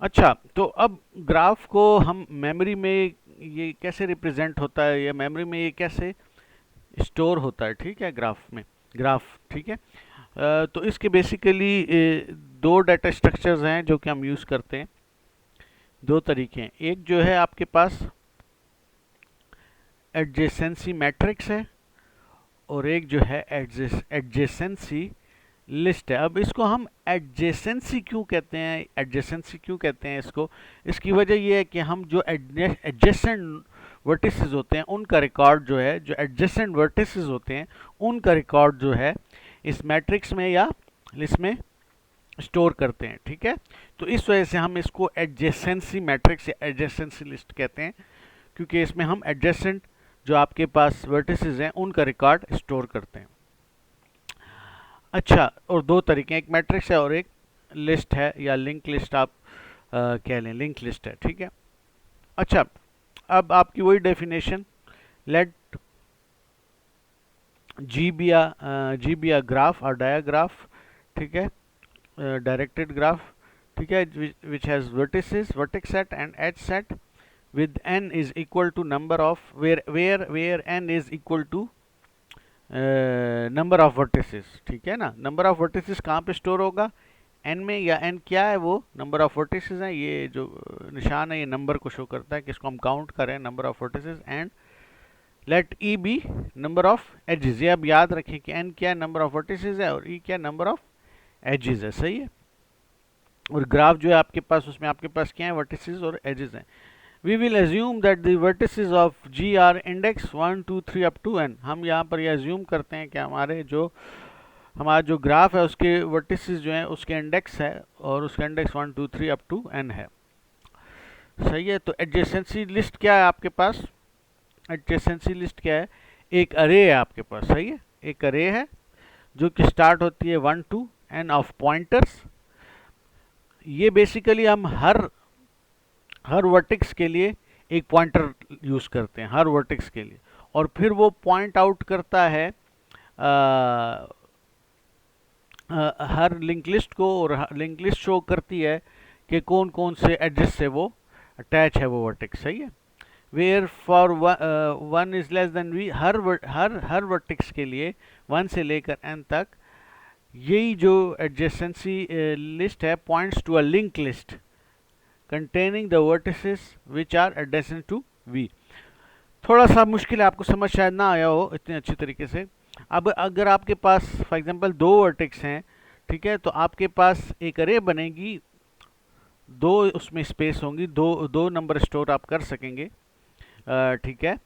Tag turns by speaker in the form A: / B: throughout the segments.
A: अच्छा, तो अब ग्राफ को हम मेमोरी में ये कैसे रिप्रेजेंट होता है, या मेमोरी में ये कैसे स्टोर होता है, ठीक है, ग्राफ में, ग्राफ, ठीक है। तो इसके बेसिकली दो डाटा स्ट्रक्चर्स हैं जो कि हम यूज़ करते हैं। दो तरीके हैं, एक जो है आपके पास एडजेसेंसी मैट्रिक्स है, और एक जो है एडजेसेंसी लिस्ट है। अब इसको हम एडजेसेंसी क्यों कहते हैं, एडजेसेंसी क्यों कहते हैं इसको, इसकी वजह ये है कि हम जो एडजेसेंट वर्टिसेस होते हैं उनका रिकॉर्ड जो है, जो एडजेसेंट वर्टिसेस होते हैं उनका रिकॉर्ड जो है इस मैट्रिक्स में या लिस्ट में स्टोर करते हैं, ठीक है। तो इस वजह से हम इसको एडजेसेंसी मैट्रिक्स या एडजेसेंसी लिस्ट कहते हैं, क्योंकि इसमें हम एडजेसेंट जो आपके पास वर्टिसेस हैं उनका रिकॉर्ड स्टोर करते हैं। अच्छा, और दो तरीके हैं, एक मैट्रिक्स है और एक लिस्ट है, या लिंक लिस्ट आप कह लें, लिंक लिस्ट है, ठीक है। अच्छा, अब आपकी वही definition, let G be a graph और डायाग्राफ, ठीक है, डायरेक्टेड ग्राफ, ठीक है, which has vertices, vertex set and edge set with n is equal to number of where n is equal to number of vertices, ठीक है ना। Number of vertices कहाँ पे स्टोर होगा, एन में, या एन क्या है, वो नंबर ऑफ वर्टिसेस हैं। ये जो निशान है ये नंबर को शो करता है कि इसको हम काउंट करें, number of vertices. And let E be number of edges, ये आप याद रखें कि एन क्या है, नंबर ऑफ वर्टिसेस है, और ई क्या है, नंबर ऑफ एजेस है, सही है। और ग्राफ जो है आपके पास, उसमें आपके पास क्या है, वर्टिसेस और एजेस हैं। We will assume that the vertices of G are index 1, 2, 3 up to n। हम यहाँ पर ये assume करते हैं कि हमारा जो ग्राफ है उसके वर्टिसेस जो हैं उसके इंडेक्स है, और उसका इंडेक्स 1, 2, 3 अप टू n है, सही है। तो एडजेसेंसी लिस्ट क्या है आपके पास, एडजेसेंसी लिस्ट क्या है, एक अरे है आपके पास, सही है, एक अरे है जो कि स्टार्ट होती है 1 to n ऑफ पॉइंटर्स। ये बेसिकली हम हर वर्टेक्स के लिए एक पॉइंटर यूज करते हैं, हर वर्टेक्स के लिए, और फिर वो पॉइंट आउट करता है हर लिंक लिस्ट को, और लिंक लिस्ट शो करती है कि कौन कौन से एड्रेस से वो अटैच है वो वर्टेक्स, सही है। Where for one is less than V, हर वर्टेक्स के लिए 1 से लेकर n तक यही जो एडजेसेंसी लिस्ट है points to a link list containing the vertices which are adjacent to V। थोड़ा सा मुश्किल है, आपको समझ शायद ना आया हो इतने अच्छी तरीके से। अब अगर आपके पास फॉर एग्जांपल दो वर्टेक्स हैं, ठीक है, तो आपके पास एक अरे बनेगी, दो उसमें स्पेस होंगी, दो दो नंबर स्टोर आप कर सकेंगे, ठीक है।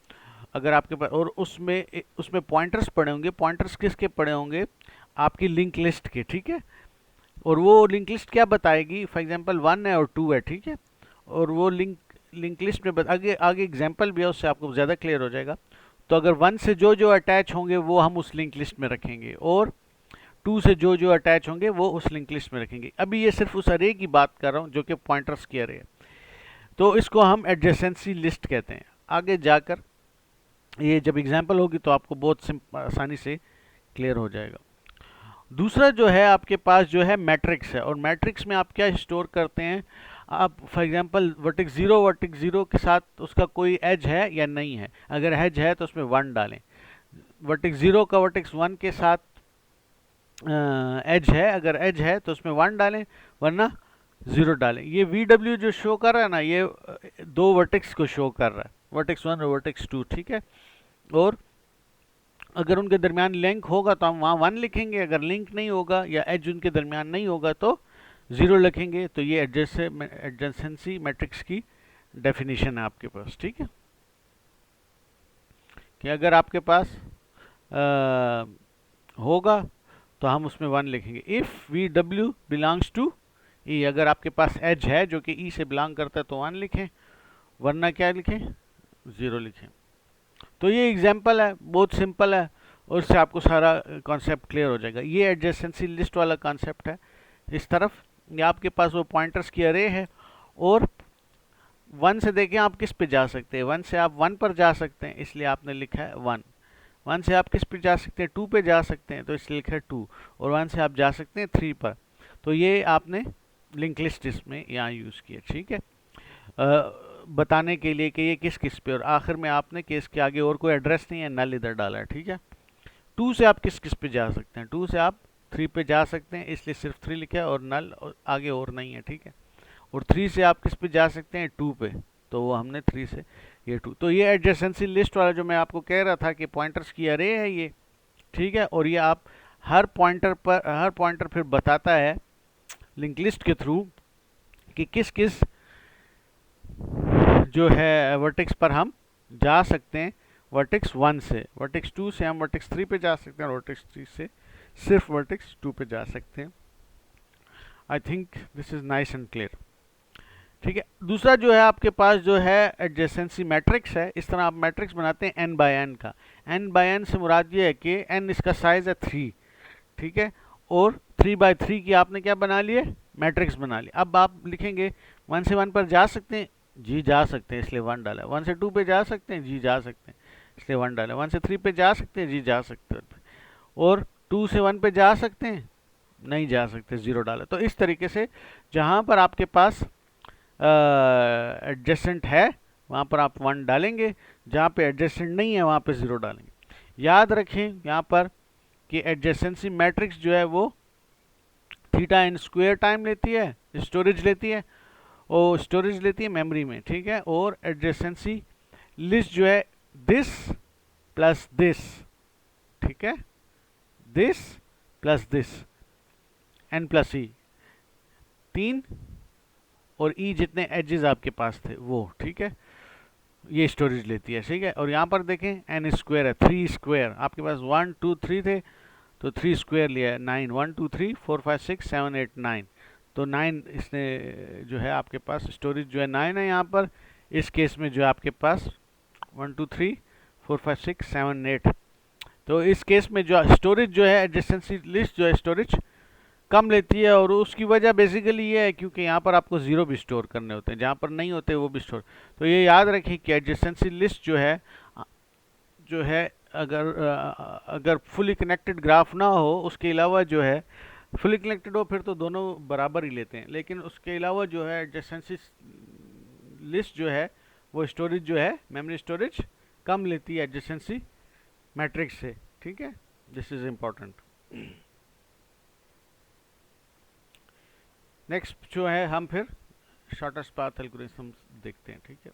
A: अगर आपके पास, और उसमें पॉइंटर्स पड़े होंगे, पॉइंटर्स किसके पड़े होंगे, आपकी लिंक लिस्ट के, ठीक है। और वो लिंक लिस्ट क्या बताएगी, फॉर एग्जांपल 1 है और 2 है, ठीक है। और वो लिंक लिस्ट में आगे आगे एग्जांपल भी है, उससे आपको ज़्यादा क्लियर हो जाएगा। तो अगर 1 से जो जो अटैच होंगे वो हम उस लिंक लिस्ट में रखेंगे, और 2 से जो जो अटैच होंगे वो उस लिंक लिस्ट में रखेंगे। अभी ये सिर्फ उस अरे की बात कर रहा हूँ जो कि पॉइंटर्स की अरे है। तो इसको हम एडजेसेंसी लिस्ट कहते हैं। आगे जाकर ये जब एग्जाम्पल होगी तो आपको बहुत आसानी से क्लियर हो जाएगा। दूसरा जो है आपके पास जो है मैट्रिक्स है, और मैट्रिक्स में आप क्या स्टोर करते हैं, आप फॉर एग्जांपल वर्टेक्स जीरो के साथ उसका कोई एज है या नहीं है। अगर एज है तो उसमें 1 डालें, वर्टेक्स जीरो का वर्टेक्स 1 के साथ एज है, अगर एज है तो उसमें 1 डालें, वरना 0 डालें। ये VW जो शो कर रहा है ना, ये दो वर्टेक्स को शो कर रहा है, वर्टेक्स 1 और वर्टेक्स 2, ठीक है। और अगर उनके दरमियान लिंक होगा तो हम वहाँ 1 लिखेंगे, अगर लिंक नहीं होगा या एज उनके दरमियान नहीं होगा तो 0 लिखेंगे। तो ये एडजेसेंसी मैट्रिक्स की डेफिनेशन है आपके पास, ठीक है, कि अगर आपके पास होगा तो हम उसमें 1 लिखेंगे। इफ़ VW बिलोंग्स टू ई, अगर आपके पास एज है जो कि ई से बिलोंग करता है तो 1 लिखें, वरना क्या लिखें, 0 लिखें। तो ये एग्जाम्पल है, बहुत सिंपल है, और उससे आपको सारा कॉन्सेप्ट क्लियर हो जाएगा। ये एडजेसेंसी लिस्ट वाला कॉन्सेप्ट है। इस तरफ ये आपके पास वो पॉइंटर्स की अरे है, और 1 से देखें आप किस पे जा सकते हैं, 1 से आप 1 पर जा सकते हैं, इसलिए आपने लिखा है 1। 1 से आप किस पे जा सकते हैं, 2 पे जा सकते हैं, तो इसलिए लिखा है 2। और 1 से आप जा सकते हैं 3 पर, तो ये आपने लिंक लिस्ट इसमें यहाँ यूज़ किया, ठीक है, बताने के लिए कि ये किस किस पे, और आखिर में आपने केस के आगे और कोई एड्रेस नहीं है, नल इधर डाला है, ठीक है। 2 से आप किस किस पे जा सकते हैं, 2 से आप 3 पे जा सकते हैं, इसलिए सिर्फ 3 लिखा है और नल आगे और नहीं है, ठीक है। और 3 से आप किस पे जा सकते हैं, 2 पे, तो वो हमने 3 से ये 2, तो ये एडजेसेंसी लिस्ट वाला जो मैं आपको कह रहा था कि पॉइंटर्स की अरे है ये, ठीक है। और ये आप हर पॉइंटर फिर बताता है लिंक लिस्ट के थ्रू कि किस किस जो है वर्टेक्स पर हम जा सकते हैं, वर्टेक्स 1 से, वर्टेक्स 2 से हम वर्टेक्स 3 पे जा सकते हैं, और वर्टेक्स 3 से सिर्फ वर्टेक्स 2 पे जा सकते हैं। I think this is nice and clear, ठीक है। दूसरा जो है आपके पास जो है एडजेसेंसी मैट्रिक्स है। इस तरह आप मैट्रिक्स बनाते हैं n बाय n का। n बाय n से मुराद ये है कि n इसका साइज है 3, ठीक है, और 3 बाय 3 की आपने क्या बना लिए, मैट्रिक्स बना लिया। अब आप लिखेंगे 1 से 1 पर जा सकते हैं, जी जा सकते हैं, इसलिए 1 डाला। 1 से 2 पे जा सकते हैं, जी जा सकते हैं, इसलिए 1 डाला। 1 से 3 पे जा सकते हैं, जी जा सकते हैं, और 2 से 1 पे जा सकते हैं, नहीं जा सकते, 0 डाला। तो इस तरीके से जहाँ पर आपके पास एडजेसेंट है वहाँ पर आप 1 डालेंगे, जहाँ पे एडजेसेंट नहीं है वहाँ पे 0 डालेंगे। याद रखें यहाँ पर कि एडजेसेंसी मैट्रिक्स जो है वो थीटा n स्क्वायर टाइम लेती है, स्टोरेज लेती है, और स्टोरेज लेती है मेमोरी में, ठीक है। और एडजेसेंसी लिस्ट जो है दिस प्लस दिस, ठीक है, this plus this, n plus E, 3 और ई जितने एजेस आपके पास थे वो, ठीक है, ये स्टोरेज लेती है, ठीक है। और यहाँ पर देखें एन स्क्वायर है, 3 स्क्वायर, आपके पास 1 2 3 थे तो 3 स्क्वायर लिया है 9, 1 2 3 4 5 6 7 8 9, तो 9 इसने जो है आपके पास स्टोरेज जो है 9 है यहाँ पर। इस केस में जो है आपके पास 1 2 3 4 5 6 7 8, तो इस केस में जो स्टोरेज जो है एडजेसेंसी लिस्ट जो है स्टोरेज कम लेती है, और उसकी वजह बेसिकली ये है क्योंकि यहाँ पर आपको 0 भी स्टोर करने होते हैं, जहाँ पर नहीं होते वो भी स्टोर। तो ये याद रखें कि एडजेसेंसी लिस्ट जो है अगर फुली कनेक्टेड ग्राफ ना हो, उसके अलावा जो है फुली कनेक्टेड हो फिर तो दोनों बराबर ही लेते हैं, लेकिन उसके अलावा जो है एडजेसेंसी लिस्ट जो है वो स्टोरेज जो है मेमोरी स्टोरेज कम लेती है एडजेसेंसी मैट्रिक्स से, ठीक है। This is important. नेक्स्ट जो है हम फिर शॉर्टेस्ट पाथ एल्गोरिथम देखते हैं, ठीक है।